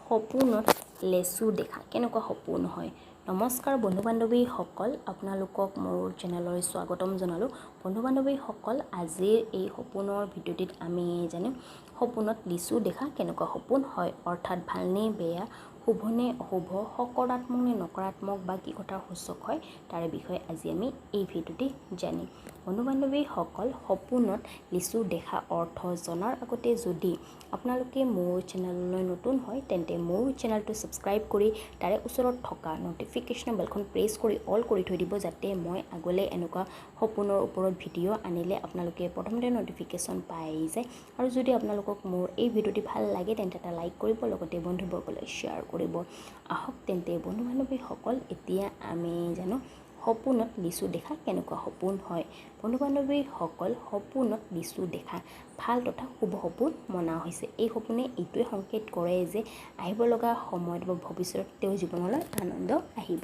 সপোনত লেচু দেখা কেনেকুৱা সপোন হয়। নমস্কাৰ বন্ধু বান্ধৱীসকল, আপোনালোকক মোৰ চেনেললৈ স্বাগতম জনালোঁ। বন্ধু বান্ধৱীসকল, আজিৰ এই সপোনৰ ভিডিঅ'টিত আমি জানিম সপোনত লিচু দেখা কেনেকুৱা সপোন হয়, অৰ্থাৎ ভালনে বেয়া, শুভনে অশুভ, সকাৰাত্মক নে নকাৰাত্মক বা কি কথাৰ সূচক হয় তাৰে বিষয়ে আজি আমি এই ভিডিঅ'টি জানিম। বন্ধু বান্ধৱীসকল, সপোনত লিচু দেখা অৰ্থ জনাৰ আগতে যদি আপোনালোকে মোৰ চেনেললৈ নতুন হয় তেন্তে মোৰ চেনেলটো ছাবস্ক্ৰাইব কৰি তাৰে ওচৰত থকা নটিফিকেশ্যন বেলখন প্ৰেছ কৰি অল কৰি থৈ দিব, যাতে মই আগলৈ এনেকুৱা সপোনৰ ওপৰত ভিডিঅ' আনিলে আপোনালোকে প্ৰথমতে নটিফিকেশ্যন পাই যায়। আৰু যদি আপোনালোকক মোৰ এই ভিডিঅ'টি ভাল লাগে তেন্তে এটা লাইক কৰিব, লগতে বন্ধুবৰ্গলৈ শ্বেয়াৰ কৰিব। আহক তেন্তে বন্ধু বান্ধৱীসকল, এতিয়া আমি জানো সপোনত লিচু দেখা কেনেকুৱা সপোন হয়। বন্ধু বান্ধৱীসকল, সপোনত লিচু দেখা ভাল তথা শুভ সপোন মনা হৈছে। এই সপোনে এইটোৱে সংকেত কৰে যে আহিব লগা সময়ত বা ভৱিষ্যত তেওঁৰ জীৱনলৈ আনন্দ আহিব।